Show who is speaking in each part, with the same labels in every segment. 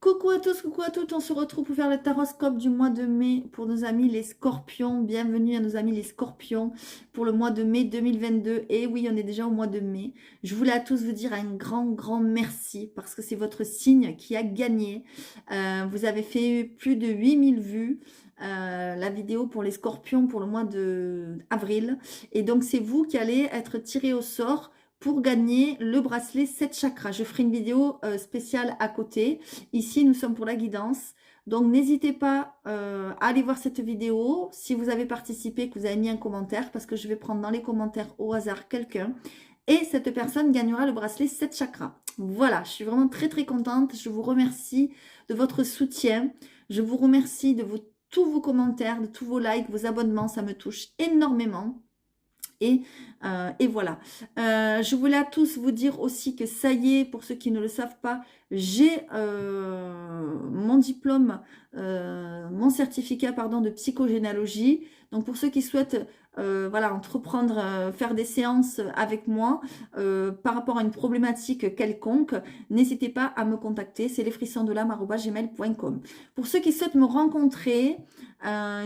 Speaker 1: Coucou à tous, coucou à toutes, on se retrouve pour faire le taroscope du mois de mai pour nos amis les scorpions. Bienvenue à nos amis les scorpions pour le mois de mai 2022. Et oui, on est déjà au mois de mai. Je voulais à tous vous dire un grand merci parce que c'est votre signe qui a gagné. Vous avez fait plus de 8000 vues. La vidéo pour les scorpions pour le mois de avril. Et donc c'est vous qui allez être tiré au sort pour gagner le bracelet 7 chakras. Je ferai une vidéo spéciale à côté. Ici, nous sommes pour la guidance. Donc, n'hésitez pas à aller voir cette vidéo. Si vous avez participé, que vous avez mis un commentaire, parce que je vais prendre dans les commentaires au hasard quelqu'un. Et cette personne gagnera le bracelet 7 chakras. Voilà, je suis vraiment très contente. Je vous remercie de votre soutien. Je vous remercie de tous vos commentaires, de tous vos likes, vos abonnements. Ça me touche énormément. Et voilà. Je voulais à tous vous dire aussi que ça y est, pour ceux qui ne le savent pas, j'ai mon diplôme, mon certificat pardon, de psychogénéalogie. Donc pour ceux qui souhaitent voilà, entreprendre, faire des séances avec moi par rapport à une problématique quelconque, n'hésitez pas à me contacter. C'est lesfrissonsdelame@gmail.com. Pour ceux qui souhaitent me rencontrer,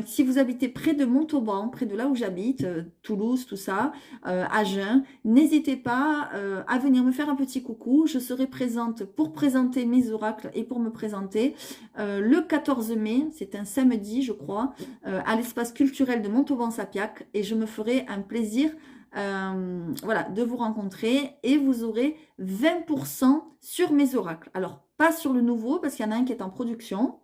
Speaker 1: si vous habitez près de Montauban, près de là où j'habite, Toulouse, tout ça, Agen, n'hésitez pas à venir me faire un petit coucou. Je serai présente pour présenter mes oracles et pour me présenter le 14 mai, c'est un samedi je crois, à l'espace culturel de Montauban-Sapiac, et je me ferai un plaisir voilà, de vous rencontrer, et vous aurez 20% sur mes oracles. Alors pas sur le nouveau parce qu'il y en a un qui est en production,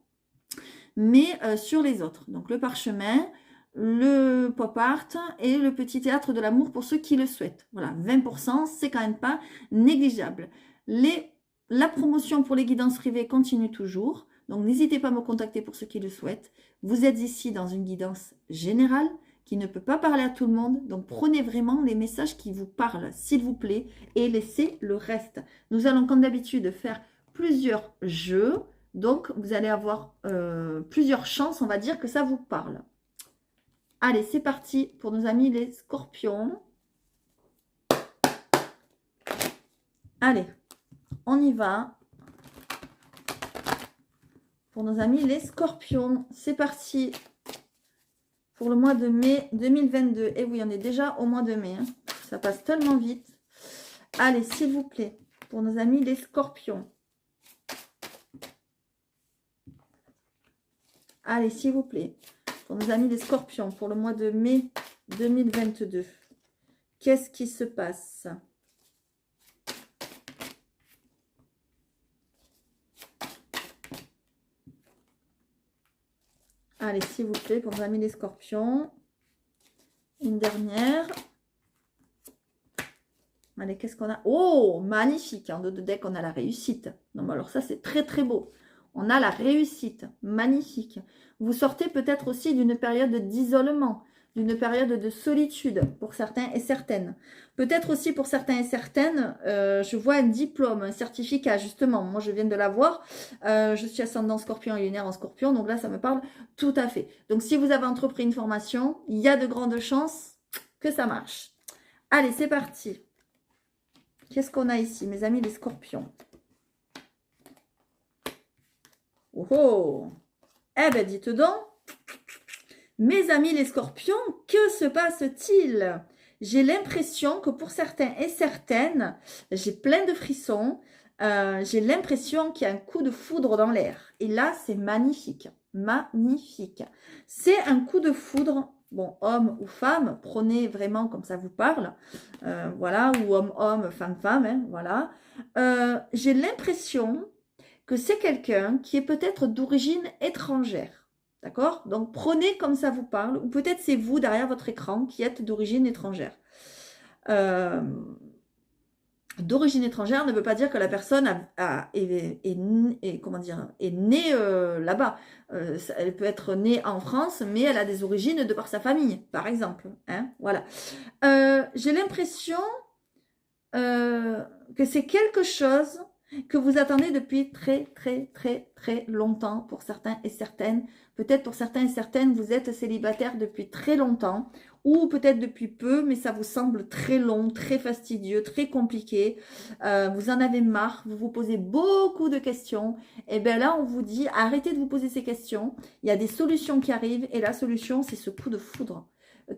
Speaker 1: mais sur les autres. Donc le parchemin, le pop art et le petit théâtre de l'amour pour ceux qui le souhaitent. Voilà, 20%, c'est quand même pas négligeable. La promotion pour les guidances privées continue toujours. Donc n'hésitez pas à me contacter pour ceux qui le souhaitent. Vous êtes ici dans une guidance générale qui ne peut pas parler à tout le monde. Donc prenez vraiment les messages qui vous parlent, s'il vous plaît, et laissez le reste. Nous allons comme d'habitude faire plusieurs jeux. Donc, vous allez avoir plusieurs chances, on va dire, que ça vous parle. Allez, c'est parti pour nos amis les scorpions. Allez, on y va. Pour nos amis les scorpions, c'est parti pour le mois de mai 2022. Et oui, on est déjà au mois de mai. Hein. Ça passe tellement vite. Allez, s'il vous plaît, pour nos amis les scorpions. Allez, s'il vous plaît, pour nos amis les scorpions, pour le mois de mai 2022, qu'est-ce qui se passe? Allez, s'il vous plaît, pour nos amis les scorpions, une dernière. Allez, qu'est-ce qu'on a? Oh, magnifique, en dos de deck, on a la réussite. Non, mais alors ça, c'est très beau. On a la réussite, magnifique. Vous sortez peut-être aussi d'une période d'isolement, d'une période de solitude pour certains et certaines. Peut-être aussi pour certains et certaines, je vois un diplôme, un certificat, justement. Moi, je viens de l'avoir. Je suis ascendant scorpion et lunaire en scorpion, donc là, ça me parle tout à fait. Donc, si vous avez entrepris une formation, il y a de grandes chances que ça marche. Allez, c'est parti. Qu'est-ce qu'on a ici, mes amis les scorpions? Oh, oh. Eh ben, dites donc, mes amis les scorpions, que se passe-t-il? J'ai l'impression que pour certains et certaines, j'ai plein de frissons, j'ai l'impression qu'il y a un coup de foudre dans l'air. Et là, c'est magnifique, magnifique. C'est un coup de foudre, bon, homme ou femme, prenez vraiment comme ça vous parle, voilà, ou homme-homme, femme-femme, hein, voilà. J'ai l'impression que c'est quelqu'un qui est peut-être d'origine étrangère. D'accord? Donc, prenez comme ça vous parle, ou peut-être c'est vous derrière votre écran qui êtes d'origine étrangère. D'origine étrangère ne veut pas dire que la personne comment dire, est née là-bas. Elle peut être née en France, mais elle a des origines de par sa famille, par exemple. Hein? Voilà. J'ai l'impression que c'est quelque chose que vous attendez depuis très longtemps pour certains et certaines. Peut-être pour certains et certaines, vous êtes célibataire depuis très longtemps, ou peut-être depuis peu, mais ça vous semble très long, très fastidieux, très compliqué. Vous en avez marre, vous vous posez beaucoup de questions. Et bien là, on vous dit, arrêtez de vous poser ces questions. Il y a des solutions qui arrivent et la solution, c'est ce coup de foudre.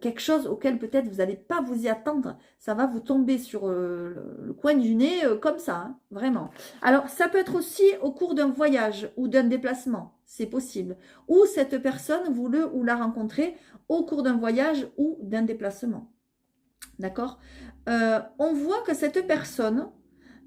Speaker 1: Quelque chose auquel peut-être vous n'allez pas vous y attendre. Ça va vous tomber sur le coin du nez comme ça, hein, vraiment. Alors, ça peut être aussi au cours d'un voyage ou d'un déplacement, c'est possible. Ou cette personne, vous le ou la rencontrez au cours d'un voyage ou d'un déplacement. D'accord. On voit que cette personne,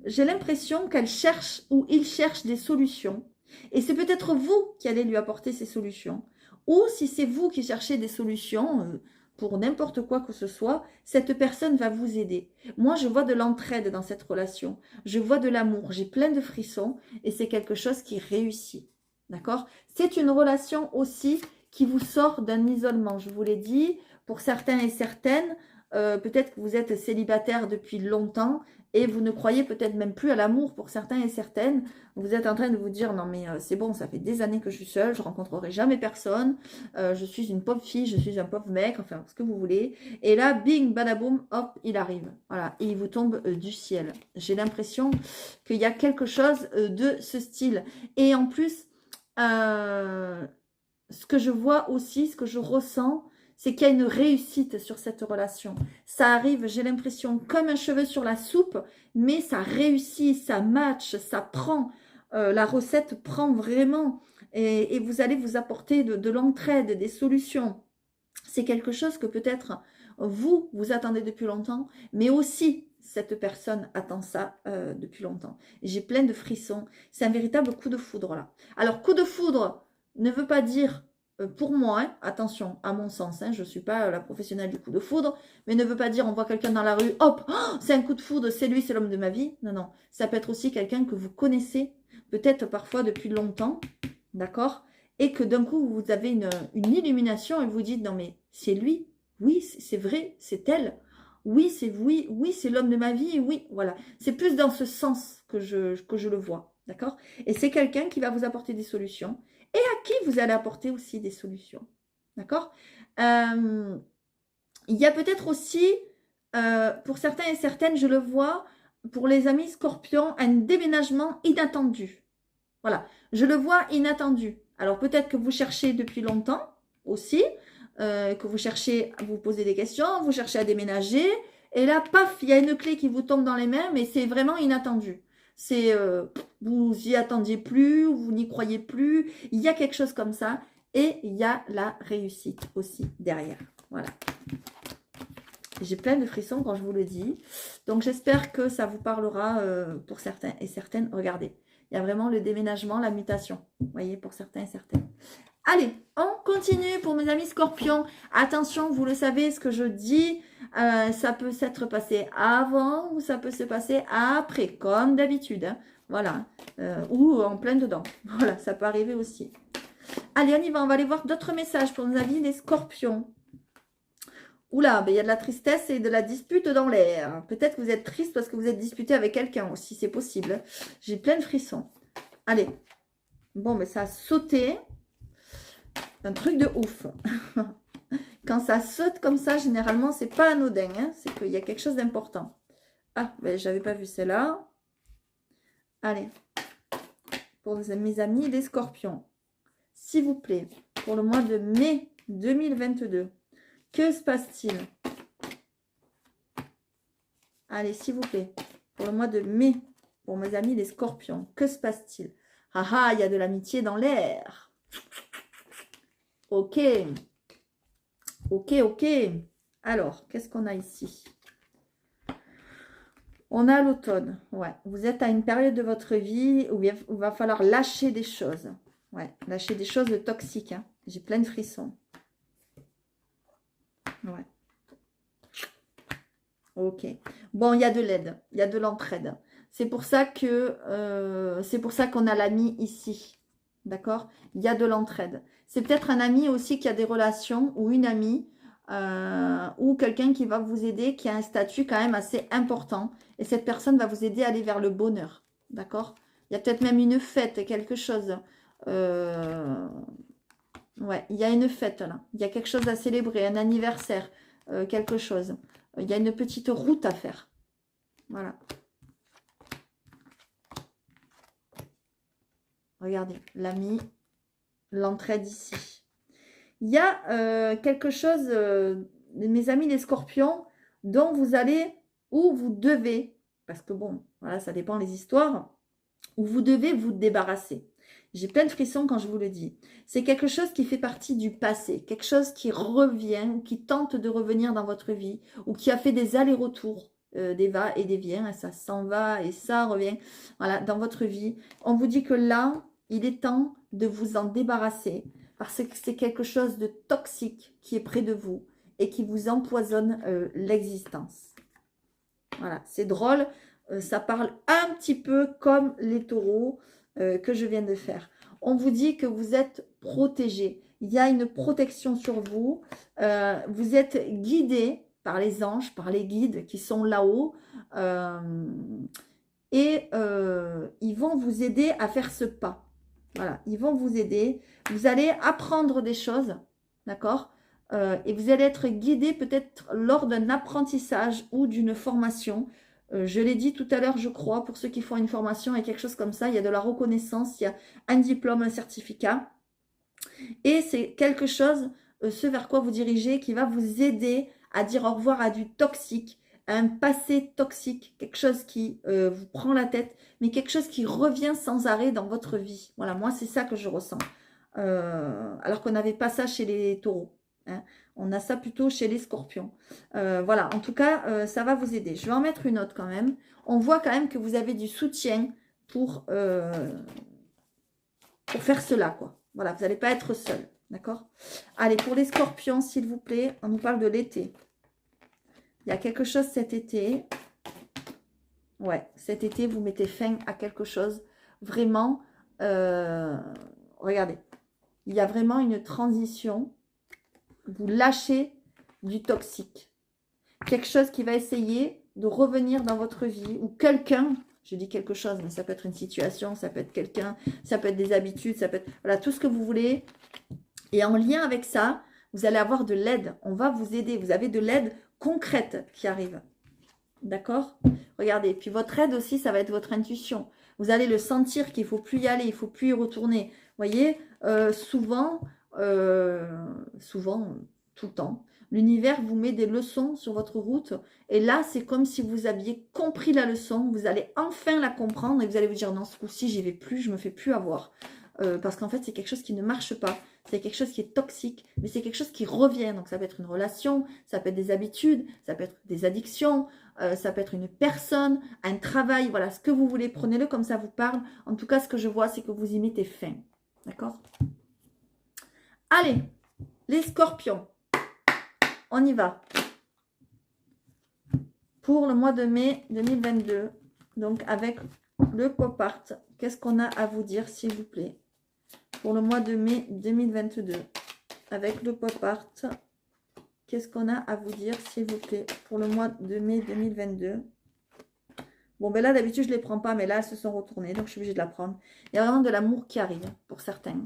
Speaker 1: j'ai l'impression qu'elle cherche ou il cherche des solutions. Et c'est peut-être vous qui allez lui apporter ces solutions. Ou si c'est vous qui cherchez des solutions pour n'importe quoi que ce soit, cette personne va vous aider. Moi, je vois de l'entraide dans cette relation. Je vois de l'amour. J'ai plein de frissons et c'est quelque chose qui réussit. D'accord? C'est une relation aussi qui vous sort d'un isolement. Je vous l'ai dit, pour certains et certaines, peut-être que vous êtes célibataire depuis longtemps et vous ne croyez peut-être même plus à l'amour pour certains et certaines. Vous êtes en train de vous dire, non mais c'est bon, ça fait des années que je suis seule, je rencontrerai jamais personne, je suis une pauvre fille, je suis un pauvre mec, enfin ce que vous voulez. Et là, bing, badaboum, hop, il arrive. Voilà, et il vous tombe du ciel. J'ai l'impression qu'il y a quelque chose de ce style. Et en plus, ce que je vois aussi, ce que je ressens, c'est qu'il y a une réussite sur cette relation. Ça arrive, j'ai l'impression, comme un cheveu sur la soupe, mais ça réussit, ça match, ça prend. La recette prend vraiment. Et vous allez vous apporter de l'entraide, des solutions. C'est quelque chose que peut-être vous attendez depuis longtemps, mais aussi cette personne attend ça depuis longtemps. J'ai plein de frissons. C'est un véritable coup de foudre là. Alors, coup de foudre ne veut pas dire pour moi, hein, attention, à mon sens, hein, je ne suis pas la professionnelle du coup de foudre, mais ne veut pas dire on voit quelqu'un dans la rue, hop, oh, c'est un coup de foudre, c'est lui, c'est l'homme de ma vie. Non, non, ça peut être aussi quelqu'un que vous connaissez, peut-être parfois depuis longtemps, d'accord? Et que d'un coup, vous avez une illumination et vous dites, non mais c'est lui, oui, c'est vrai, c'est elle, oui, c'est l'homme de ma vie, oui, voilà. C'est plus dans ce sens que je le vois, d'accord? Et c'est quelqu'un qui va vous apporter des solutions et à qui vous allez apporter aussi des solutions. D'accord. Il y a peut-être aussi, pour certains et certaines, je le vois, pour les amis scorpions, un déménagement inattendu. Voilà, je le vois inattendu. Alors peut-être que vous cherchez depuis longtemps aussi, que vous cherchez à vous poser des questions, vous cherchez à déménager, et là, paf, il y a une clé qui vous tombe dans les mains, mais c'est vraiment inattendu. C'est, vous y attendiez plus, vous n'y croyez plus, il y a quelque chose comme ça, et il y a la réussite aussi derrière. Voilà. J'ai plein de frissons quand je vous le dis. Donc j'espère que ça vous parlera pour certains et certaines. Regardez, il y a vraiment le déménagement, la mutation. Vous voyez, pour certains et certaines. Allez, on continue pour mes amis scorpions. Attention, vous le savez, ce que je dis, ça peut s'être passé avant ou ça peut se passer après, comme d'habitude. Hein. Voilà, ou en plein dedans. Voilà, ça peut arriver aussi. Allez, on y va, on va aller voir d'autres messages pour nos amis les scorpions. Oula, ben, il y a de la tristesse et de la dispute dans l'air. Peut-être que vous êtes triste parce que vous êtes disputé avec quelqu'un aussi, c'est possible. J'ai plein de frissons. Allez. Bon, mais ça a sauté. Un truc de ouf. Quand ça saute comme ça, généralement, c'est pas anodin. Hein, c'est qu'il y a quelque chose d'important. Ah, ben, j'avais pas vu celle-là. Allez. Pour mes amis, les scorpions. S'il vous plaît, pour le mois de mai 2022. Que se passe-t-il? Allez, s'il vous plaît, pour le mois de mai, pour mes amis les scorpions, que se passe-t-il? Ah ah, il y a de l'amitié dans l'air. Ok. Ok, ok. Alors, qu'est-ce qu'on a ici? On a l'automne. Ouais, vous êtes à une période de votre vie où il va falloir lâcher des choses. Ouais, lâcher des choses toxiques. Hein. J'ai plein de frissons. Ouais. Ok. Bon, il y a de l'aide, il y a de l'entraide. C'est pour ça que qu'on a l'ami ici. D'accord? Il y a de l'entraide. C'est peut-être un ami aussi qui a des relations ou une amie ou quelqu'un qui va vous aider, qui a un statut quand même assez important. Et cette personne va vous aider à aller vers le bonheur. D'accord? Il y a peut-être même une fête, quelque chose. Ouais, il y a une fête là. Il y a quelque chose à célébrer, un anniversaire. quelque chose. Il y a une petite route à faire. Voilà. Regardez, l'ami, l'entraide ici. Il y a quelque chose, mes amis les scorpions, dont vous allez, ou vous devez, parce que bon, voilà, ça dépend les histoires, où vous devez vous débarrasser. J'ai plein de frissons quand je vous le dis. C'est quelque chose qui fait partie du passé, quelque chose qui revient, qui tente de revenir dans votre vie, ou qui a fait des allers-retours, des va et des vient, et ça s'en va et ça revient, voilà, dans votre vie. On vous dit que là, il est temps de vous en débarrasser, parce que c'est quelque chose de toxique qui est près de vous et qui vous empoisonne l'existence. Voilà, c'est drôle, ça parle un petit peu comme les taureaux que je viens de faire. On vous dit que vous êtes protégé. Il y a une protection sur vous. Vous êtes guidé par les anges, par les guides qui sont là-haut. Et ils vont vous aider à faire ce pas. Voilà, ils vont vous aider. Vous allez apprendre des choses, d'accord, et vous allez être guidé peut-être lors d'un apprentissage ou d'une formation. Je l'ai dit tout à l'heure, je crois, pour ceux qui font une formation et quelque chose comme ça, il y a de la reconnaissance, il y a un diplôme, un certificat. Et c'est quelque chose, ce vers quoi vous dirigez, qui va vous aider à dire au revoir à du toxique, à un passé toxique, quelque chose qui vous prend la tête, mais quelque chose qui revient sans arrêt dans votre vie. Voilà, moi, c'est ça que je ressens. Alors qu'on n'avait pas ça chez les taureaux. Hein. On a ça plutôt chez les scorpions. Voilà, en tout cas, ça va vous aider. Je vais en mettre une autre quand même. On voit quand même que vous avez du soutien pour faire cela, quoi. Voilà, vous n'allez pas être seul, d'accord? Allez, pour les scorpions, s'il vous plaît, on nous parle de l'été. Il y a quelque chose cet été. Ouais, cet été, vous mettez fin à quelque chose. Vraiment, regardez. Il y a vraiment une transition. Vous lâchez du toxique. Quelque chose qui va essayer de revenir dans votre vie. Ou quelqu'un, je dis quelque chose, mais ça peut être une situation, ça peut être quelqu'un, ça peut être des habitudes, ça peut être... Voilà, tout ce que vous voulez. Et en lien avec ça, vous allez avoir de l'aide. On va vous aider. Vous avez de l'aide concrète qui arrive. D'accord? Regardez. Puis votre aide aussi, ça va être votre intuition. Vous allez le sentir qu'il ne faut plus y aller, il ne faut plus y retourner. Vous voyez, souvent, tout le temps, l'univers vous met des leçons sur votre route. Et là, c'est comme si vous aviez compris la leçon. Vous allez enfin la comprendre et vous allez vous dire, non, ce coup-ci, j'y vais plus, je ne me fais plus avoir. Parce qu'en fait, c'est quelque chose qui ne marche pas. C'est quelque chose qui est toxique, mais c'est quelque chose qui revient. Donc, ça peut être une relation, ça peut être des habitudes, ça peut être des addictions, ça peut être une personne, un travail. Voilà, ce que vous voulez, prenez-le comme ça vous parle. En tout cas, ce que je vois, c'est que vous y mettez fin. D'accord? Allez, les scorpions. On y va. Pour le mois de mai 2022, donc avec le pop art, qu'est-ce qu'on a à vous dire, s'il vous plaît? Pour le mois de mai 2022, avec le pop art, qu'est-ce qu'on a à vous dire, s'il vous plaît, pour le mois de mai 2022? Bon, ben là, d'habitude, je ne les prends pas, mais là, elles se sont retournées, donc je suis obligée de la prendre. Il y a vraiment de l'amour qui arrive, pour certains.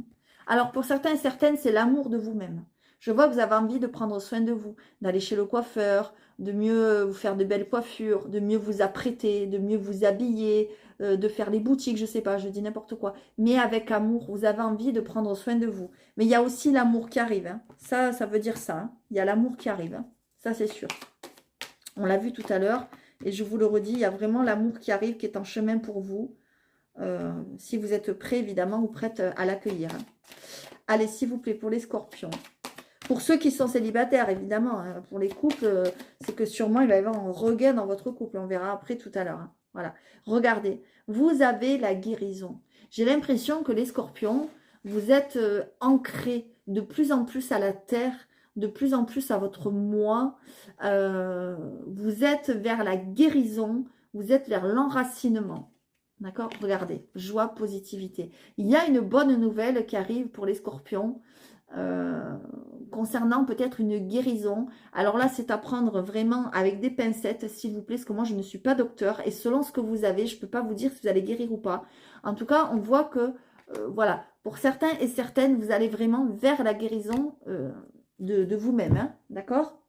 Speaker 1: Alors, pour certains et certaines, c'est l'amour de vous-même. Je vois que vous avez envie de prendre soin de vous, d'aller chez le coiffeur, de mieux vous faire de belles coiffures, de mieux vous apprêter, de mieux vous habiller, de faire les boutiques, je ne sais pas, je dis n'importe quoi. Mais avec amour, vous avez envie de prendre soin de vous. Mais il y a aussi l'amour qui arrive. Hein. Ça veut dire ça. Hein. Il y a l'amour qui arrive. Hein. Ça, c'est sûr. On l'a vu tout à l'heure. Et je vous le redis, il y a vraiment l'amour qui arrive, qui est en chemin pour vous. Si vous êtes prêt, évidemment, ou prête à l'accueillir. Hein. Allez, s'il vous plaît, pour les scorpions. Pour ceux qui sont célibataires, évidemment, hein, pour les couples, c'est que sûrement il va y avoir un regain dans votre couple. On verra après tout à l'heure. Hein. Voilà. Regardez, vous avez la guérison. J'ai l'impression que les scorpions, vous êtes ancrés de plus en plus à la terre, de plus en plus à votre moi. Vous êtes vers la guérison, vous êtes vers l'enracinement. D'accord? Regardez, joie, positivité. Il y a une bonne nouvelle qui arrive pour les scorpions. Concernant peut-être une guérison. Alors là, c'est à prendre vraiment avec des pincettes, s'il vous plaît, parce que moi, je ne suis pas docteur. Et selon ce que vous avez, je ne peux pas vous dire si vous allez guérir ou pas. En tout cas, on voit que, voilà, pour certains et certaines, vous allez vraiment vers la guérison de vous-même. Hein, d'accord?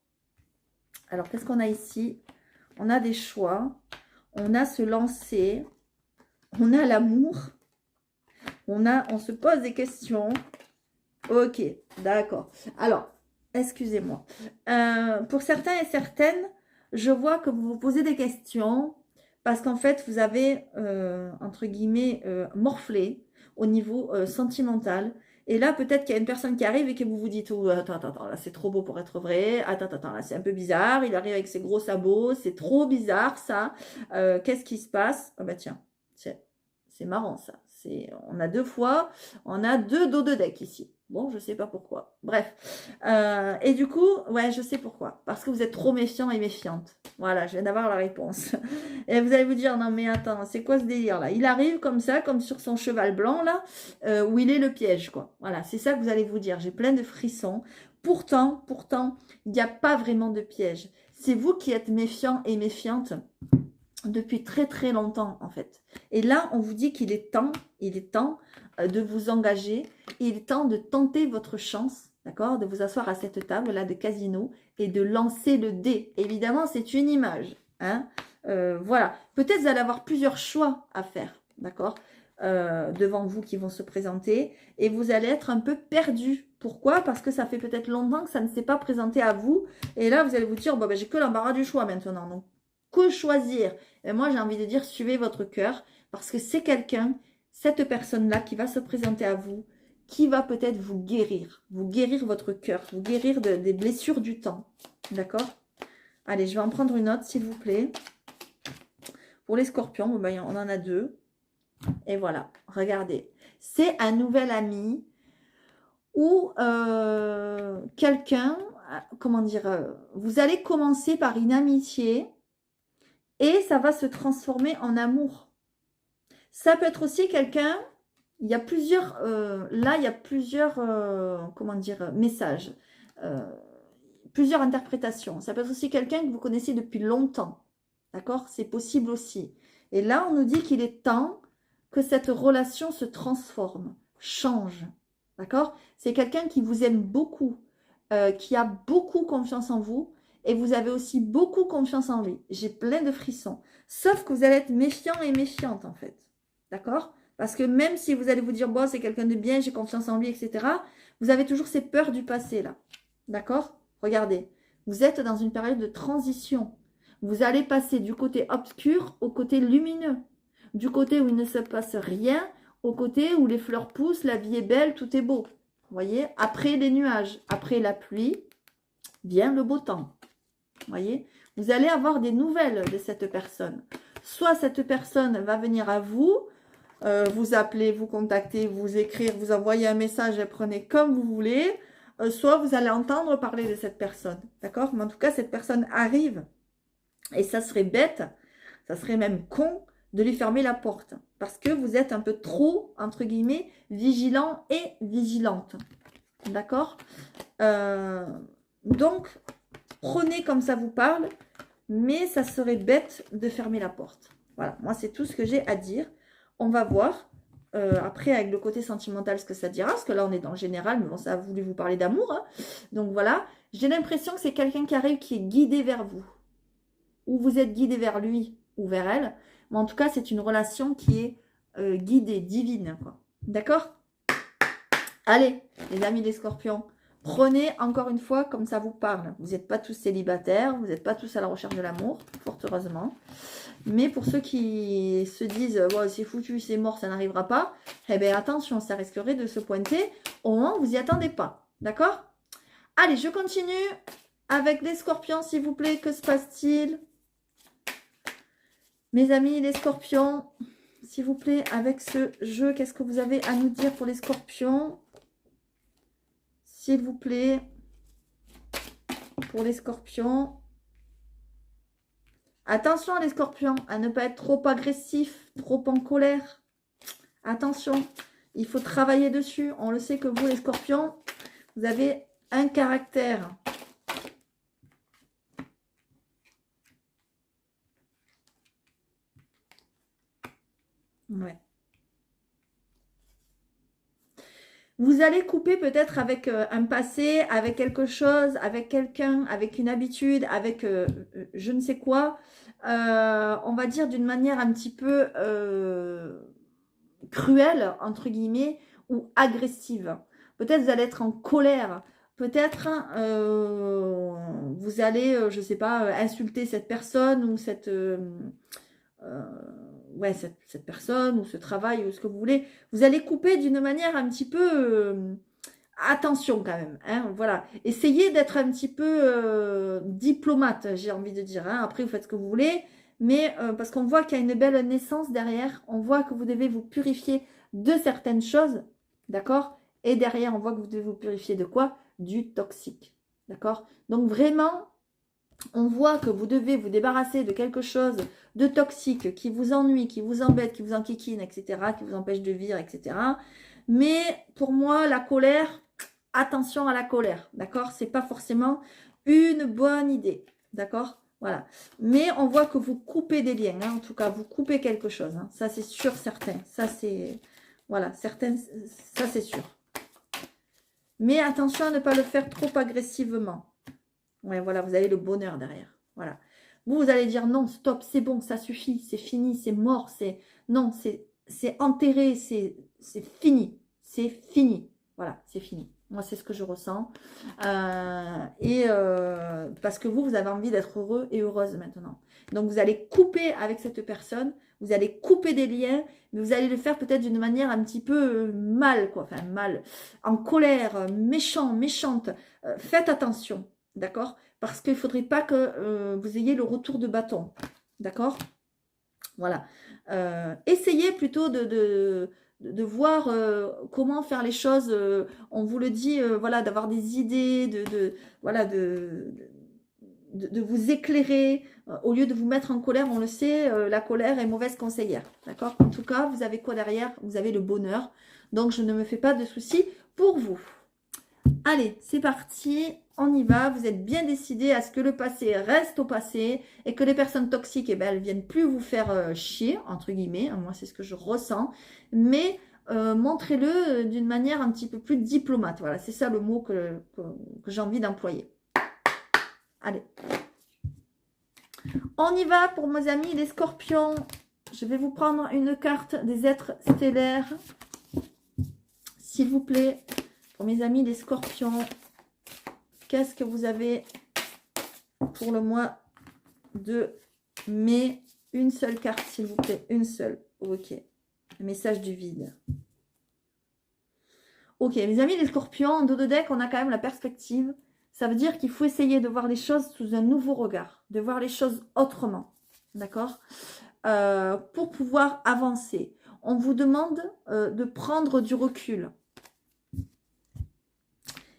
Speaker 1: Alors, qu'est-ce qu'on a ici? On a des choix. On a se lancer. On a l'amour. On se pose des questions. Ok, d'accord. Alors, excusez-moi. Pour certains et certaines, je vois que vous vous posez des questions parce qu'en fait, vous avez, entre guillemets, morflé au niveau sentimental. Et là, peut-être qu'il y a une personne qui arrive et que vous vous dites, oh, attends, attends, attends, là, c'est trop beau pour être vrai. Attends, attends, là, c'est un peu bizarre. Il arrive avec ses gros sabots. C'est trop bizarre, ça. Qu'est-ce qui se passe? Ah bah tiens, c'est marrant, ça. On a deux fois, on a deux dos de deck ici. Bon, je sais pas pourquoi. Bref. Et du coup, ouais, je sais pourquoi. Parce que vous êtes trop méfiant et méfiante. Voilà, je viens d'avoir la réponse. Et vous allez vous dire, non mais attends, c'est quoi ce délire là? Il arrive comme ça, comme sur son cheval blanc là, où il est le piège, quoi. Voilà, c'est ça que vous allez vous dire. J'ai plein de frissons. Pourtant, il n'y a pas vraiment de piège. C'est vous qui êtes méfiant et méfiante depuis très très longtemps en fait. Et là, on vous dit qu'il est temps, de vous engager, il est temps de tenter votre chance, d'accord, de vous asseoir à cette table là de casino et de lancer le dé. Évidemment, c'est une image, hein. Voilà. Peut-être vous allez avoir plusieurs choix à faire, d'accord, devant vous qui vont se présenter et vous allez être un peu perdu. Pourquoi? Parce que ça fait peut-être longtemps que ça ne s'est pas présenté à vous et là, vous allez vous dire, bon, ben, j'ai que l'embarras du choix maintenant, donc que choisir? Et moi, j'ai envie de dire, suivez votre cœur, parce que c'est quelqu'un, cette personne-là, qui va se présenter à vous, qui va peut-être vous guérir votre cœur, vous guérir des blessures du temps. D'accord? Allez, je vais en prendre une autre, s'il vous plaît. Pour les scorpions, bon, ben, on en a deux. Et voilà, regardez. C'est un nouvel ami ou quelqu'un, comment dire, vous allez commencer par une amitié et ça va se transformer en amour. Ça peut être aussi quelqu'un, il y a plusieurs, là, il y a plusieurs, comment dire, messages, euh, plusieurs interprétations. Ça peut être aussi quelqu'un que vous connaissez depuis longtemps, d'accord? C'est possible aussi. Et là, on nous dit qu'il est temps que cette relation se transforme, change, d'accord? C'est quelqu'un qui vous aime beaucoup, qui a beaucoup confiance en vous, et vous avez aussi beaucoup confiance en lui. J'ai plein de frissons. Sauf que vous allez être méfiant et méfiante, en fait. D'accord? Parce que même si vous allez vous dire, bon, c'est quelqu'un de bien, j'ai confiance en lui, etc., vous avez toujours ces peurs du passé, là. D'accord? Regardez, vous êtes dans une période de transition. Vous allez passer du côté obscur au côté lumineux. Du côté où il ne se passe rien, au côté où les fleurs poussent, la vie est belle, tout est beau. Vous voyez? Après les nuages, après la pluie, vient le beau temps. Vous voyez? Vous allez avoir des nouvelles de cette personne. Soit cette personne va venir à vous, vous appeler, vous contacter, vous écrire, vous envoyer un message, prenez comme vous voulez. Soit vous allez entendre parler de cette personne. D'accord? Mais en tout cas, cette personne arrive. Et ça serait bête, ça serait même con de lui fermer la porte. Parce que vous êtes un peu trop, entre guillemets, vigilant et vigilante. D'accord? Donc, prenez comme ça vous parle, mais ça serait bête de fermer la porte. Voilà, moi c'est tout ce que j'ai à dire. On va voir après avec le côté sentimental ce que ça dira, parce que là on est dans le général, mais bon, ça a voulu vous parler d'amour. Hein. Donc voilà, j'ai l'impression que c'est quelqu'un qui arrive, qui est guidé vers vous. Ou vous êtes guidé vers lui ou vers elle. Mais en tout cas, c'est une relation qui est guidée, divine. D'accord? Allez, les amis des scorpions, prenez encore une fois comme ça vous parle. Vous n'êtes pas tous célibataires, vous n'êtes pas tous à la recherche de l'amour, fort heureusement. Mais pour ceux qui se disent oh, c'est foutu, c'est mort, ça n'arrivera pas, eh bien attention, ça risquerait de se pointer au moment où vous n'y attendez pas. D'accord? Allez, je continue avec les scorpions, s'il vous plaît. Que se passe-t-il? Mes amis, les scorpions, s'il vous plaît, avec ce jeu, qu'est-ce que vous avez à nous dire pour les scorpions? S'il vous plaît, pour les scorpions. Attention les scorpions, à ne pas être trop agressif, trop en colère. Attention, il faut travailler dessus. On le sait que vous les scorpions, vous avez un caractère. Ouais. Vous allez couper peut-être avec un passé, avec quelque chose, avec quelqu'un, avec une habitude, avec je ne sais quoi. On va dire d'une manière un petit peu cruelle, entre guillemets, ou agressive. Peut-être vous allez être en colère. Peut-être vous allez, je ne sais pas, insulter cette personne ou euh, ouais, cette personne ou ce travail ou ce que vous voulez. Vous allez couper d'une manière un petit peu... attention quand même, hein, voilà. Essayez d'être un petit peu diplomate, j'ai envie de dire. Hein. Après, vous faites ce que vous voulez, mais parce qu'on voit qu'il y a une belle naissance derrière, on voit que vous devez vous purifier de certaines choses, d'accord? Et derrière, on voit que vous devez vous purifier de quoi? Du toxique, d'accord? Donc vraiment, on voit que vous devez vous débarrasser de quelque chose de toxique qui vous ennuie, qui vous embête, qui vous enquiquine, etc., qui vous empêche de vivre, etc. Mais pour moi, la colère, attention à la colère, d'accord? C'est pas forcément une bonne idée, d'accord? Voilà. Mais on voit que vous coupez des liens, hein, en tout cas, vous coupez quelque chose. Hein. Ça, c'est sûr, certain. Ça, c'est... Voilà, certain, ça, c'est sûr. Mais attention à ne pas le faire trop agressivement. Ouais, voilà, vous avez le bonheur derrière. Voilà. Vous allez dire non, stop, c'est bon, ça suffit, c'est fini, c'est mort, c'est... Non, c'est enterré, c'est fini. C'est fini. Voilà, c'est fini. Moi, c'est ce que je ressens. Parce que vous avez envie d'être heureux et heureuse maintenant. Donc, vous allez couper avec cette personne, vous allez couper des liens, mais vous allez le faire peut-être d'une manière un petit peu mal, quoi. Enfin, mal, en colère, méchant, méchante. Faites attention, d'accord? Parce qu'il ne faudrait pas que vous ayez le retour de bâton, d'accord? Voilà. Essayez plutôt de voir comment faire les choses. On vous le dit, voilà, d'avoir des idées, voilà, de vous éclairer. Au lieu de vous mettre en colère, on le sait, la colère est mauvaise conseillère. D'accord? En tout cas, vous avez quoi derrière? Vous avez le bonheur. Donc, je ne me fais pas de soucis pour vous. Allez, c'est parti, on y va. Vous êtes bien décidé à ce que le passé reste au passé et que les personnes toxiques, eh ben, elles ne viennent plus vous faire chier, entre guillemets. Moi, c'est ce que je ressens. Mais montrez-le d'une manière un petit peu plus diplomate. Voilà, c'est ça le mot que j'ai envie d'employer. Allez. On y va pour mes amis les scorpions. Je vais vous prendre une carte des êtres stellaires. S'il vous plaît. Pour mes amis les scorpions, qu'est-ce que vous avez pour le mois de mai? Une seule carte, s'il vous plaît. Une seule. Ok. Le message du vide. Ok, mes amis les scorpions, en dos de deck, on a quand même la perspective. Ça veut dire qu'il faut essayer de voir les choses sous un nouveau regard. De voir les choses autrement. D'accord? Pour pouvoir avancer. On vous demande de prendre du recul.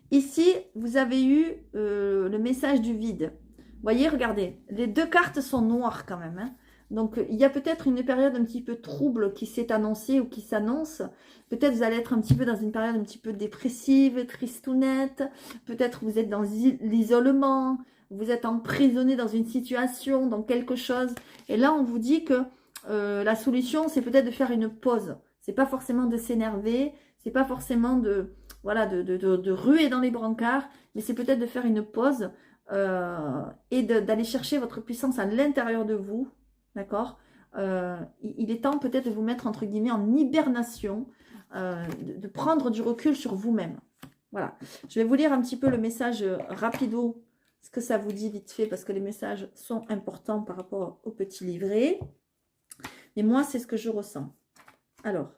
Speaker 1: Ici, vous avez eu le message du vide. Vous voyez, regardez, les deux cartes sont noires quand même. Hein. Donc, il y a peut-être une période un petit peu trouble qui s'est annoncée ou qui s'annonce. Peut-être vous allez être un petit peu dans une période un petit peu dépressive, tristounette. Peut-être vous êtes dans l'isolement. Vous êtes emprisonné dans une situation, dans quelque chose. Et là, on vous dit que la solution, c'est peut-être de faire une pause. C'est pas forcément de s'énerver. C'est pas forcément de... Voilà, de ruer dans les brancards, mais c'est peut-être de faire une pause et d'aller chercher votre puissance à l'intérieur de vous, d'accord? Il est temps peut-être de vous mettre, entre guillemets, en hibernation, de prendre du recul sur vous-même. Voilà. Je vais vous lire un petit peu le message rapido, ce que ça vous dit vite fait, parce que les messages sont importants par rapport au petit livret. Mais moi, c'est ce que je ressens. Alors...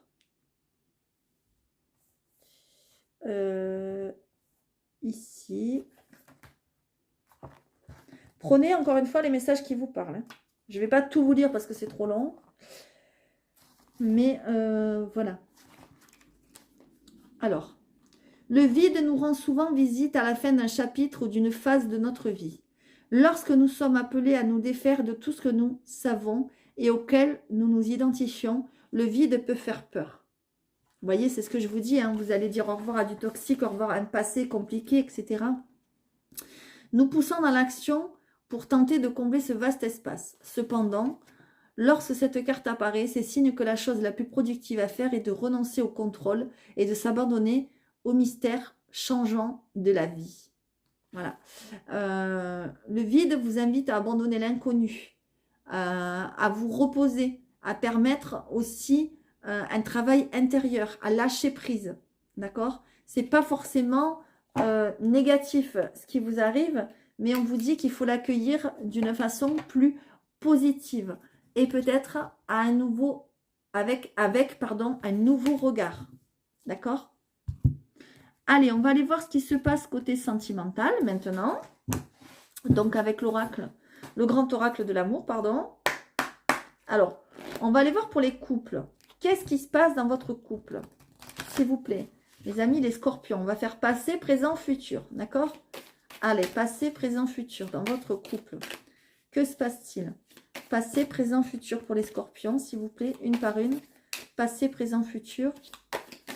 Speaker 1: ici. Prenez encore une fois les messages qui vous parlent. Hein. Je ne vais pas tout vous lire parce que c'est trop long. Mais voilà. Alors, le vide nous rend souvent visite à la fin d'un chapitre ou d'une phase de notre vie. Lorsque nous sommes appelés à nous défaire de tout ce que nous savons et auquel nous nous identifions, le vide peut faire peur. Vous voyez, c'est ce que je vous dis. Hein. Vous allez dire au revoir à du toxique, au revoir à un passé compliqué, etc. Nous poussons dans l'action pour tenter de combler ce vaste espace. Cependant, lorsque cette carte apparaît, c'est signe que la chose la plus productive à faire est de renoncer au contrôle et de s'abandonner au mystère changeant de la vie. Voilà. Le vide vous invite à abandonner l'inconnu, à vous reposer, à permettre aussi un travail intérieur, à lâcher prise. D'accord? C'est pas forcément négatif ce qui vous arrive, mais on vous dit qu'il faut l'accueillir d'une façon plus positive et peut-être à un nouveau, avec un nouveau regard. D'accord? Allez, on va aller voir ce qui se passe côté sentimental maintenant. Donc avec l'oracle, le grand oracle de l'amour, pardon. Alors, on va aller voir pour les couples. Qu'est-ce qui se passe dans votre couple? S'il vous plaît. Les amis, les scorpions, on va faire passé, présent, futur. D'accord? Allez, passé, présent, futur dans votre couple. Que se passe-t-il? Passé, présent, futur pour les scorpions, s'il vous plaît, une par une. Passé, présent, futur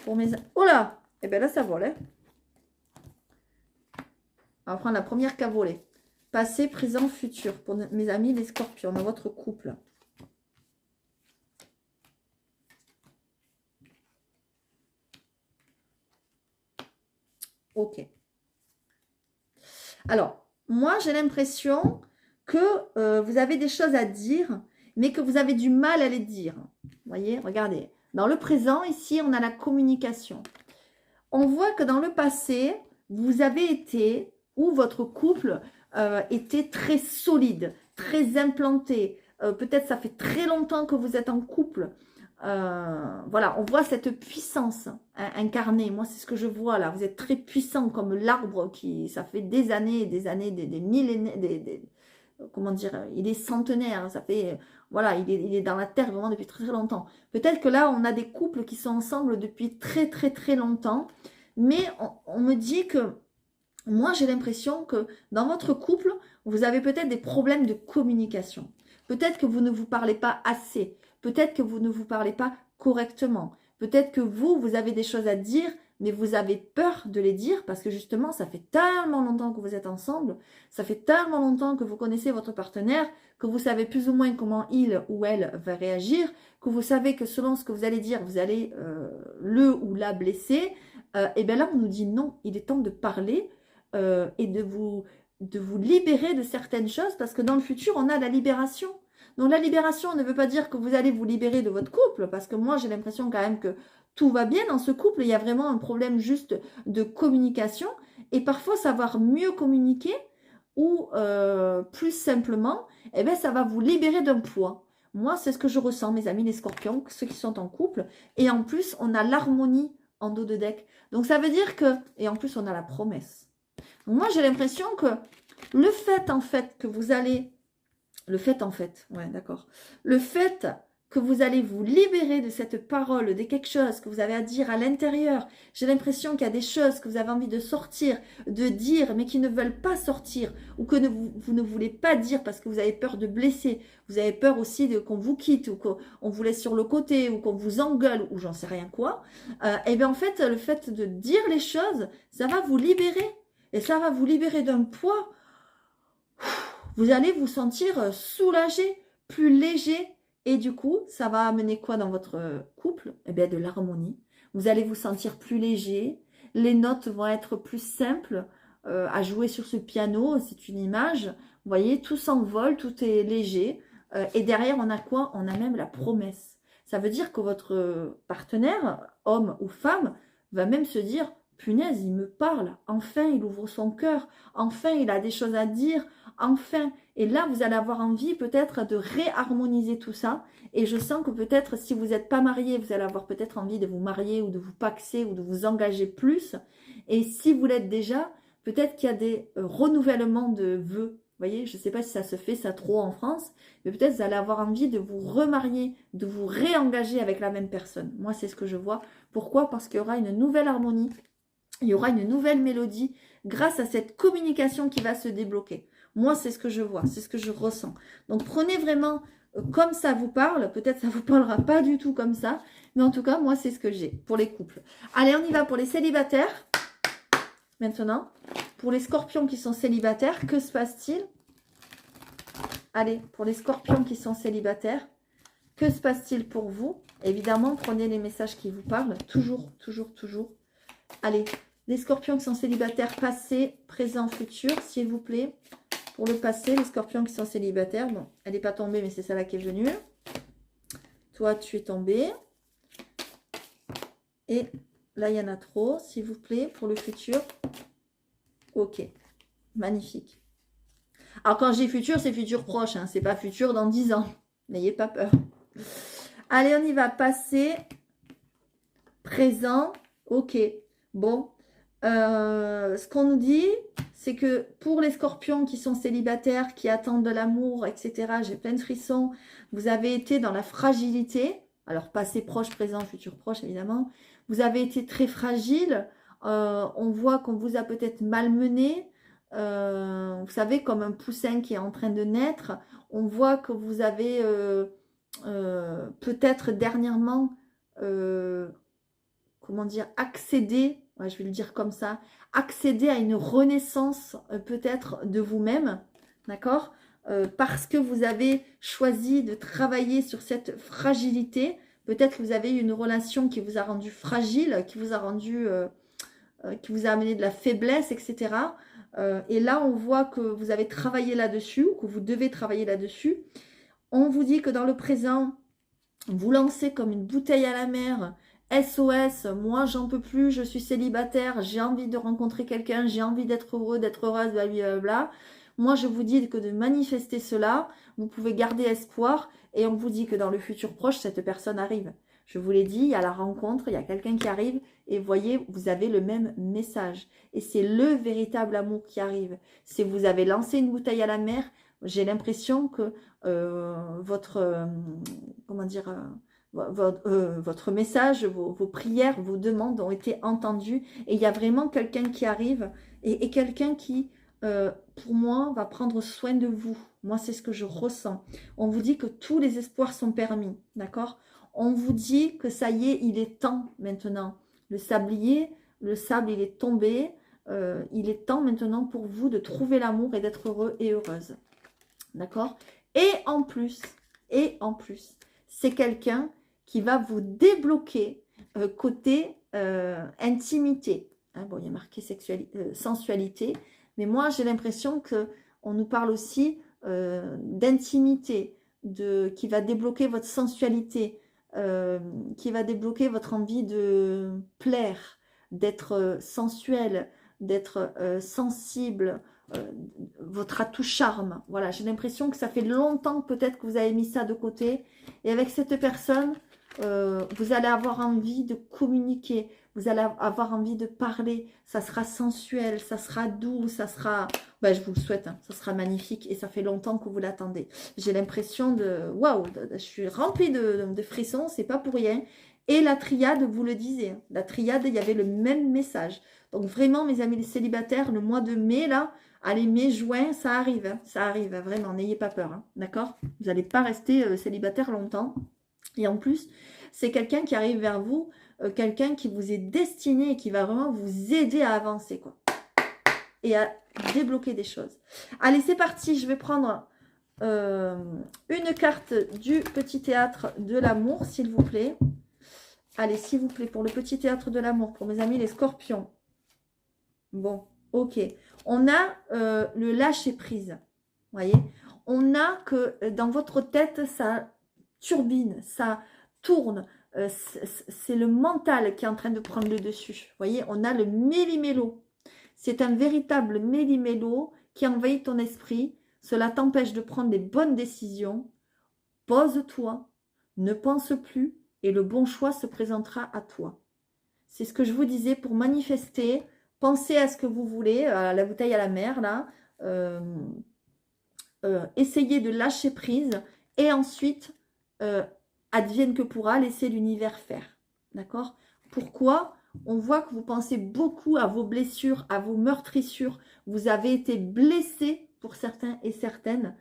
Speaker 1: pour mes... Oh là! Eh bien là, ça vole. Hein, on va prendre la première qui a volé. Passé, présent, futur pour mes amis les scorpions dans votre couple. Ok. Alors, moi, j'ai l'impression que vous avez des choses à dire, mais que vous avez du mal à les dire. Vous voyez, regardez. Dans le présent, ici, on a la communication. On voit que dans le passé, vous avez été, ou votre couple était très solide, très implanté. Peut-être ça fait très longtemps que vous êtes en couple. Voilà, on voit cette puissance incarnée. Moi, c'est ce que je vois là. Vous êtes très puissant comme l'arbre qui, ça fait des années, des millénaires, comment dire, il est centenaire. Ça fait, voilà, il est dans la terre vraiment depuis très, très longtemps. Peut-être que là, on a des couples qui sont ensemble depuis très, très, très longtemps. Mais on me dit que, moi, j'ai l'impression que dans votre couple, vous avez peut-être des problèmes de communication. Peut-être que vous ne vous parlez pas assez. Peut-être que vous ne vous parlez pas correctement. Peut-être que vous avez des choses à dire, mais vous avez peur de les dire parce que justement, ça fait tellement longtemps que vous êtes ensemble, ça fait tellement longtemps que vous connaissez votre partenaire, que vous savez plus ou moins comment il ou elle va réagir, que vous savez que selon ce que vous allez dire, vous allez le ou la blesser. Et bien là, on nous dit non, il est temps de parler et de vous libérer de certaines choses parce que dans le futur, on a la libération. Donc la libération ne veut pas dire que vous allez vous libérer de votre couple, parce que moi j'ai l'impression quand même que tout va bien dans ce couple, il y a vraiment un problème juste de communication, et parfois savoir mieux communiquer, ou plus simplement, eh bien, ça va vous libérer d'un poids. Moi c'est ce que je ressens, mes amis les scorpions, ceux qui sont en couple, et en plus on a l'harmonie en dos de deck. Donc ça veut dire que, et en plus on a la promesse. Donc, moi j'ai l'impression que le fait en fait que vous allez... Le fait que vous allez vous libérer de cette parole, de quelque chose que vous avez à dire à l'intérieur. J'ai l'impression qu'il y a des choses que vous avez envie de sortir, de dire, mais qui ne veulent pas sortir, ou que vous ne voulez pas dire parce que vous avez peur de blesser. Vous avez peur aussi qu'on vous quitte, ou qu'on vous laisse sur le côté, ou qu'on vous engueule, ou j'en sais rien quoi. Et bien en fait, le fait de dire les choses, ça va vous libérer. Et ça va vous libérer d'un poids. Vous allez vous sentir soulagé, plus léger. Et du coup, ça va amener quoi dans votre couple? Eh bien, de l'harmonie. Vous allez vous sentir plus léger. Les notes vont être plus simples à jouer sur ce piano. C'est une image. Vous voyez, tout s'envole, tout est léger. Et derrière, on a quoi? On a même la promesse. Ça veut dire que votre partenaire, homme ou femme, va même se dire, punaise, il me parle. Enfin, il ouvre son cœur. Enfin, il a des choses à dire. Enfin, et là, vous allez avoir envie peut-être de réharmoniser tout ça. Et je sens que peut-être, si vous n'êtes pas marié, vous allez avoir peut-être envie de vous marier ou de vous paxer ou de vous engager plus. Et si vous l'êtes déjà, peut-être qu'il y a des renouvellements de vœux. Vous voyez, je ne sais pas si ça se fait ça trop en France, mais peut-être vous allez avoir envie de vous remarier, de vous réengager avec la même personne. Moi, c'est ce que je vois. Pourquoi? Parce qu'il y aura une nouvelle harmonie, il y aura une nouvelle mélodie grâce à cette communication qui va se débloquer. Moi, c'est ce que je vois, c'est ce que je ressens. Donc, prenez vraiment comme ça vous parle. Peut-être ça ne vous parlera pas du tout comme ça. Mais en tout cas, moi, c'est ce que j'ai pour les couples. Allez, on y va pour les célibataires. Maintenant, pour les scorpions qui sont célibataires, que se passe-t-il? Allez, pour les scorpions qui sont célibataires, que se passe-t-il pour vous? Évidemment, prenez les messages qui vous parlent. Toujours, toujours, toujours. Allez, les scorpions qui sont célibataires, passé, présent, futur, s'il vous plaît. Pour le passé, les scorpions qui sont célibataires. Bon, elle n'est pas tombée, mais c'est celle-là qui est venue. Toi, tu es tombé. Et là, il y en a trop, s'il vous plaît, pour le futur. Ok, magnifique. Alors, quand je dis futur, c'est futur proche. Hein, c'est pas futur dans 10 ans. N'ayez pas peur. Allez, on y va. Passé, présent. Ok, bon. Ce qu'on nous dit, c'est que pour les scorpions qui sont célibataires, qui attendent de l'amour, etc., j'ai plein de frissons, vous avez été dans la fragilité, alors passé proche, présent, futur proche, évidemment, vous avez été très fragile, on voit qu'on vous a peut-être malmené, vous savez, comme un poussin qui est en train de naître, on voit que vous avez peut-être dernièrement, comment dire, accédé, ouais, je vais le dire comme ça, accéder à une renaissance peut-être de vous-même, d'accord, parce que vous avez choisi de travailler sur cette fragilité. Peut-être que vous avez eu une relation qui vous a rendu fragile, qui vous a rendu, qui vous a amené de la faiblesse, etc. Et là, on voit que vous avez travaillé là-dessus, ou que vous devez travailler là-dessus. On vous dit que dans le présent, vous lancez comme une bouteille à la mer. SOS, moi j'en peux plus, je suis célibataire, j'ai envie de rencontrer quelqu'un, j'ai envie d'être heureux, d'être heureuse, blablabla. Moi je vous dis que de manifester cela, vous pouvez garder espoir et on vous dit que dans le futur proche, cette personne arrive. Je vous l'ai dit, il y a la rencontre, il y a quelqu'un qui arrive et voyez, vous avez le même message. Et c'est le véritable amour qui arrive. Si vous avez lancé une bouteille à la mer, j'ai l'impression que votre, comment dire, votre message, vos prières, vos demandes ont été entendues et il y a vraiment quelqu'un qui arrive et quelqu'un qui, pour moi, va prendre soin de vous. Moi, c'est ce que je ressens. On vous dit que tous les espoirs sont permis, d'accord? On vous dit que ça y est, il est temps maintenant. Le sablier, le sable, il est tombé. Il est temps maintenant pour vous de trouver l'amour et d'être heureux et heureuse. D'accord? Et en plus, c'est quelqu'un qui va vous débloquer côté intimité. Hein, bon, il y a marqué sensualité, mais moi j'ai l'impression qu'on nous parle aussi d'intimité, qui va débloquer votre sensualité, qui va débloquer votre envie de plaire, d'être sensuel, d'être sensible, votre atout charme. Voilà, j'ai l'impression que ça fait longtemps peut-être que vous avez mis ça de côté. Et avec cette personne, vous allez avoir envie de communiquer. Vous allez avoir envie de parler. Ça sera sensuel, ça sera doux, ça sera... Ben, je vous le souhaite, hein, ça sera magnifique. Et ça fait longtemps que vous l'attendez. J'ai l'impression de... Waouh, je suis remplie de frissons, c'est pas pour rien. Et la triade, vous le disiez. Hein, la triade, il y avait le même message. Donc vraiment, mes amis les célibataires, le mois de mai, là, allez, mai, juin, ça arrive, hein, vraiment, n'ayez pas peur, hein, d'accord? Vous n'allez pas rester célibataire longtemps. Et en plus, c'est quelqu'un qui arrive vers vous, quelqu'un qui vous est destiné et qui va vraiment vous aider à avancer, quoi. Et à débloquer des choses. Allez, c'est parti, je vais prendre une carte du petit théâtre de l'amour, s'il vous plaît. Allez, s'il vous plaît, pour le petit théâtre de l'amour, pour mes amis les scorpions. Bon, ok. On a le lâcher-prise. Voyez, on a que dans votre tête, ça turbine, ça tourne. C'est le mental qui est en train de prendre le dessus. Voyez, on a le méli-mélo. C'est un véritable méli-mélo qui envahit ton esprit. Cela t'empêche de prendre des bonnes décisions. Pose-toi, ne pense plus et le bon choix se présentera à toi. C'est ce que je vous disais pour manifester. Pensez à ce que vous voulez, à la bouteille à la mer, là. Essayez de lâcher prise et ensuite, advienne que pourra, laisser l'univers faire. D'accord? Pourquoi? On voit que vous pensez beaucoup à vos blessures, à vos meurtrissures. Vous avez été blessé pour certains et certaines.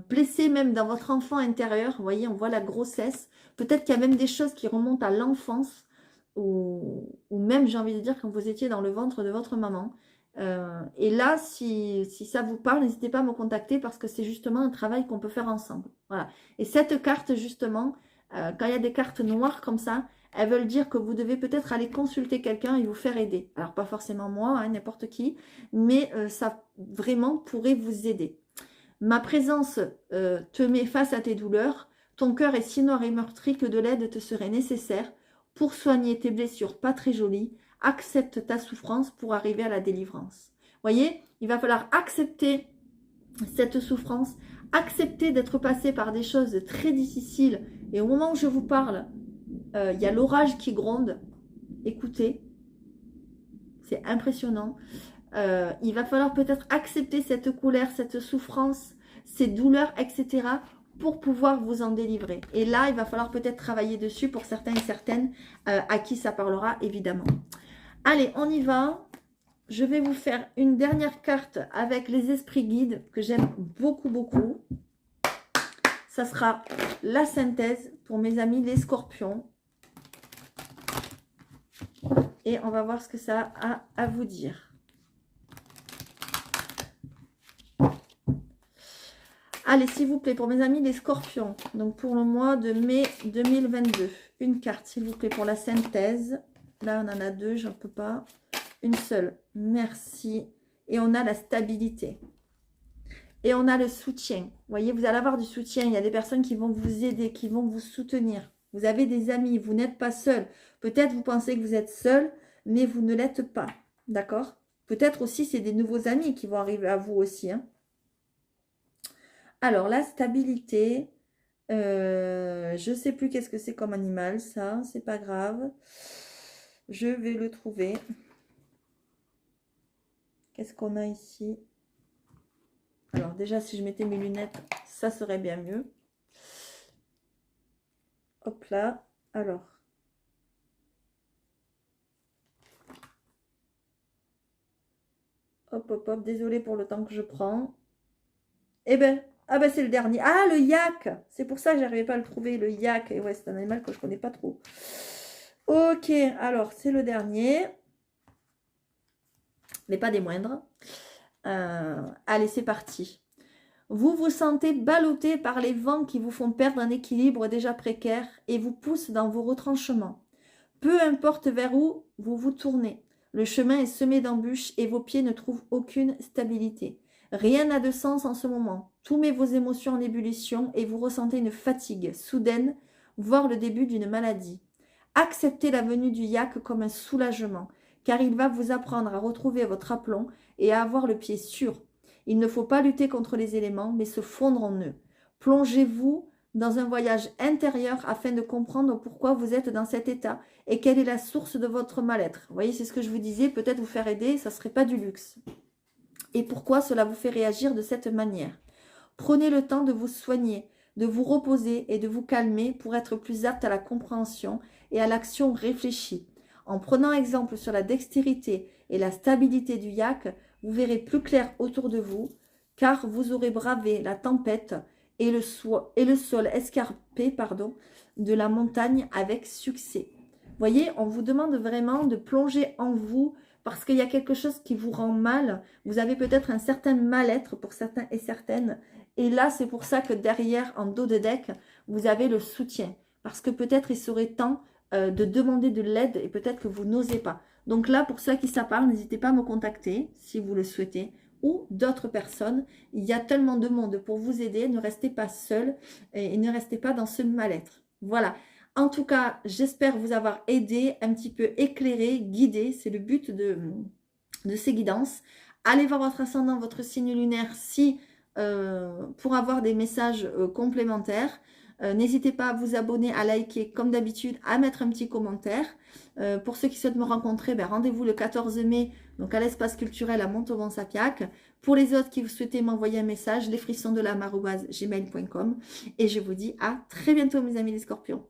Speaker 1: Blessé même dans votre enfant intérieur. Vous voyez, on voit la grossesse. Peut-être qu'il y a même des choses qui remontent à l'enfance. Ou même, j'ai envie de dire, quand vous étiez dans le ventre de votre maman. Et là, si ça vous parle, n'hésitez pas à me contacter parce que c'est justement un travail qu'on peut faire ensemble. Voilà. Et cette carte, justement, quand il y a des cartes noires comme ça, elles veulent dire que vous devez peut-être aller consulter quelqu'un et vous faire aider. Alors, pas forcément moi, hein, n'importe qui, mais ça vraiment pourrait vous aider. Ma présence te met face à tes douleurs. Ton cœur est si noir et meurtri que de l'aide te serait nécessaire pour soigner tes blessures pas très jolies. Accepte ta souffrance pour arriver à la délivrance. Voyez, il va falloir accepter cette souffrance, accepter d'être passé par des choses très difficiles. Et au moment où je vous parle, il y a l'orage qui gronde. Écoutez, c'est impressionnant. Il va falloir peut-être accepter cette colère, cette souffrance, ces douleurs, etc. pour pouvoir vous en délivrer. Et là, il va falloir peut-être travailler dessus pour certains et certaines à qui ça parlera, évidemment. Allez, on y va. Je vais vous faire une dernière carte avec les esprits guides que j'aime beaucoup, beaucoup. Ça sera la synthèse pour mes amis les scorpions. Et on va voir ce que ça a à vous dire. Allez, s'il vous plaît, pour mes amis les scorpions, donc pour le mois de mai 2022, une carte, s'il vous plaît, pour la synthèse. Là, on en a deux, j'en peux pas. Une seule, merci. Et on a la stabilité. Et on a le soutien. Vous voyez, vous allez avoir du soutien. Il y a des personnes qui vont vous aider, qui vont vous soutenir. Vous avez des amis, vous n'êtes pas seul. Peut-être vous pensez que vous êtes seul, mais vous ne l'êtes pas. D'accord? Peut-être aussi, c'est des nouveaux amis qui vont arriver à vous aussi, hein. Alors, la stabilité, je ne sais plus qu'est-ce que c'est comme animal, ça, c'est pas grave. Je vais le trouver. Qu'est-ce qu'on a ici? Alors, déjà, si je mettais mes lunettes, ça serait bien mieux. Hop là. Alors. Hop, hop, hop. Désolée pour le temps que je prends. Eh ben, ah ben c'est le dernier. Ah, le yak. C'est pour ça que j'arrivais pas à le trouver, le yak. Et ouais, c'est un animal que je connais pas trop. Ok, alors, c'est le dernier. Mais pas des moindres. Allez, c'est parti. Vous vous sentez ballotté par les vents qui vous font perdre un équilibre déjà précaire et vous poussent dans vos retranchements. Peu importe vers où vous vous tournez, le chemin est semé d'embûches et vos pieds ne trouvent aucune stabilité. Rien n'a de sens en ce moment. Tout met vos émotions en ébullition et vous ressentez une fatigue soudaine, voire le début d'une maladie. Acceptez la venue du yak comme un soulagement, car il va vous apprendre à retrouver votre aplomb et à avoir le pied sûr. Il ne faut pas lutter contre les éléments, mais se fondre en eux. Plongez-vous dans un voyage intérieur afin de comprendre pourquoi vous êtes dans cet état et quelle est la source de votre mal-être. Vous voyez, c'est ce que je vous disais, peut-être vous faire aider, ça ne serait pas du luxe. Et pourquoi cela vous fait réagir de cette manière? Prenez le temps de vous soigner, de vous reposer et de vous calmer pour être plus apte à la compréhension et à l'action réfléchie. En prenant exemple sur la dextérité et la stabilité du yak, vous verrez plus clair autour de vous, car vous aurez bravé la tempête et le sol escarpé de la montagne avec succès. Voyez, on vous demande vraiment de plonger en vous parce qu'il y a quelque chose qui vous rend mal. Vous avez peut-être un certain mal-être pour certains et certaines. Et là, c'est pour ça que derrière, en dos de deck, vous avez le soutien. Parce que peut-être il serait temps de demander de l'aide et peut-être que vous n'osez pas. Donc là, pour ceux qui ça parle, n'hésitez pas à me contacter si vous le souhaitez ou d'autres personnes. Il y a tellement de monde pour vous aider. Ne restez pas seul et ne restez pas dans ce mal-être. Voilà. En tout cas, j'espère vous avoir aidé, un petit peu éclairé, guidé. C'est le but de ces guidances. Allez voir votre ascendant, votre signe lunaire si pour avoir des messages complémentaires. N'hésitez pas à vous abonner, à liker comme d'habitude, à mettre un petit commentaire. Pour ceux qui souhaitent me rencontrer, ben, rendez-vous le 14 mai donc à l'espace culturel à Montauban-Sapiac. Pour les autres qui vous souhaitez m'envoyer un message, lesfrissonsdelame@gmail.com. Et je vous dis à très bientôt mes amis les scorpions.